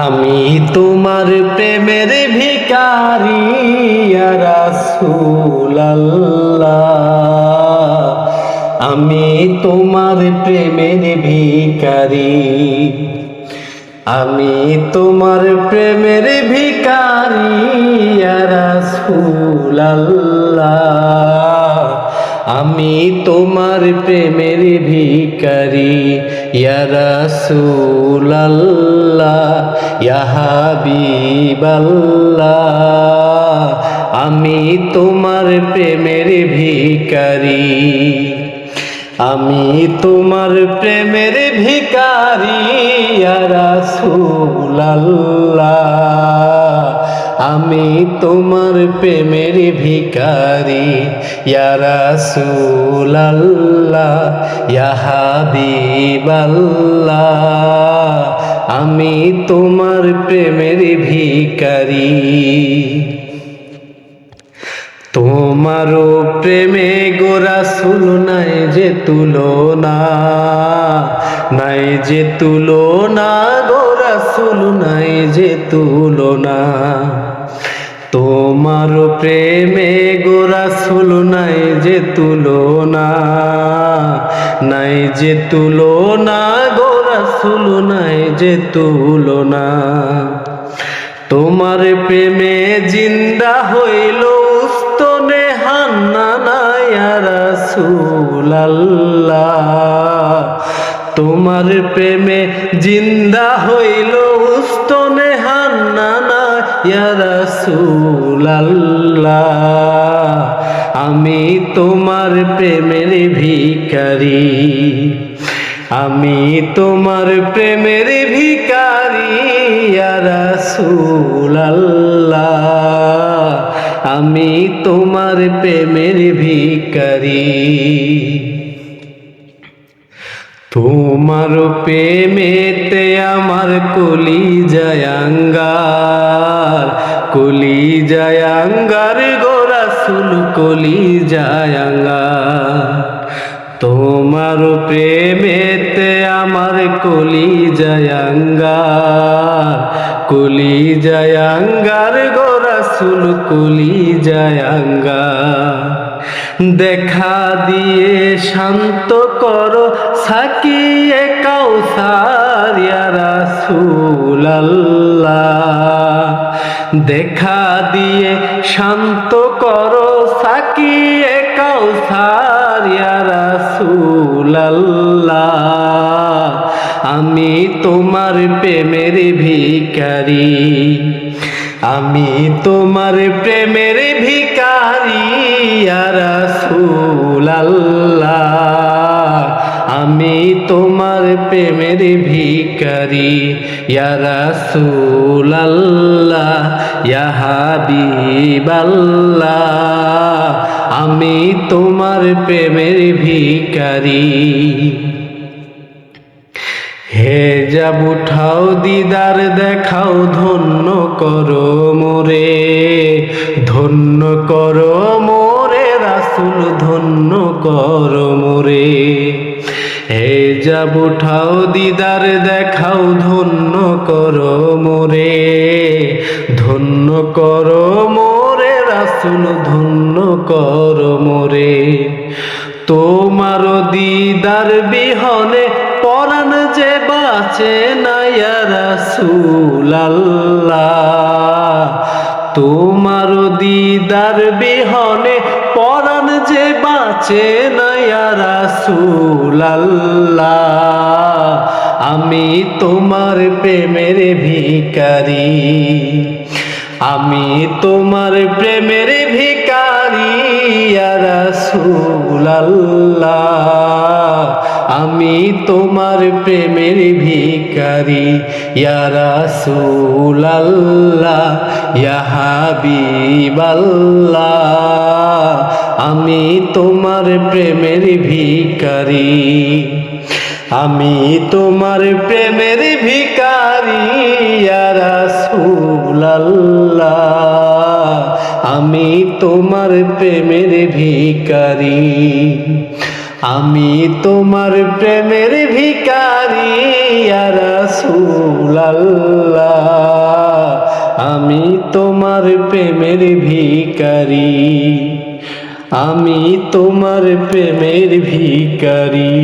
আমি তোমার প্রেমের ভিখারি ইয়া রাসূলুল্লাহ। আমি তোমার প্রেমের ভিখারি, আমি তোমার প্রেমের ভিখারি ইয়া রাসূলুল্লাহ। আমি তোমার প্রেমের ভিখারি ইয়া রাসূলুল্লাহ, ইয়া হাবিবাল্লাহ। আমি তোমার প্রেমের ভিখারি, আমি তোমার প্রেমের ভিখারি ইয়া রাসূলুল্লাহ। আমি তোমার প্রেমের ভিখারি ইয়া রাসূলুল্লাহ, ইয়া হাবিবাল্লাহ। আমি তোমার প্রেমের ভিখারি। তোমারও প্রেমে গো রাসূল নাই যে তুলনা, নাই যে তুলনা গো রাসূল নাই যে তুলনা। তোমার প্রেমে গো রাসূল নাই যে তুলনা, নাই যে তুলনা গো রাসূল নাই যে তুলনা। তোমার প্রেমে জিন্দা হইল উস্তনে হান্নানা ইয়া রাসূলুল্লাহ। তোমার প্রেমে জিন্দা হইল উস্তনে হান্নানা ইয়া রাসূলুল্লাহ। আমি তোমার প্রেমের ভিখারি, আমি তোমার প্রেমের ভিখারি ইয়া রাসূলুল্লাহ। আমি তোমার প্রেমের ভিখারি। তোমার প্রেমেতে আমার কলিজায় আঙ্গার, কলিজায় আঙ্গার গো রাসূল কলিজায় আঙ্গার। তোমার প্রেমেতে আমার কলিজায় আঙ্গার, কলিজায় আঙ্গার গো রাসূল কলিজায় আঙ্গার। দেখা দিয়ে শান্ত করো সাকিয়ে কাউসার ইয়া রাসূলুল্লাহ। দেখা দিয়ে শান্ত করো সাকিয়ে কাউসার ইয়া রাসূলুল্লাহ। আমি তোমার প্রেমের ভিখারি, আমি তোমার প্রেমের ভিখারি ইয়া রাসূলুল্লাহ। আমি তোমার প্রেমের ভিখারি ইয়া রাসূলুল্লাহ, ইয়া হাবিবাল্লাহ। আমি তোমার প্রেমের ভিখারি। হে যাব উঠাও দিদার দেখাও ধন্য করো মোরে, ধন্য করো মোরে রাসূল ধন্য করো মোরে। হে যাব উঠাও দিদার দেখাও ধন্য করো মোরে, ধন্য করো মোরে রাসূল ধন্য করো মোরে। তোমার দিদার বিহনে পরাণ যে বাঁচে না ইয়া রাসূলুল্লাহ। তোমার দিদার বিহনে পরাণ যে বাঁচে না ইয়া রাসূলুল্লাহ। আমি তোমার প্রেমের ভিখারি, আমি তোমার প্রেমের ভিখারি ইয়া রাসূলুল্লাহ। আমি তোমার প্রেমের ভিখারি ইয়া রাসূলুল্লাহ, ইয়া হাবিবাল্লাহ। আমি তোমার প্রেমের ভিখারি, আমি তোমার প্রেমের ভিখারি ইয়া রাসূলুল্লাহ। আমি তোমার প্রেমের ভিখারি, আমি তোমার প্রেমের ভিখারি ইয়া রাসূলুল্লাহ। আমি তোমার প্রেমের ভিখারি, আমি তোমার প্রেমের ভিখারি।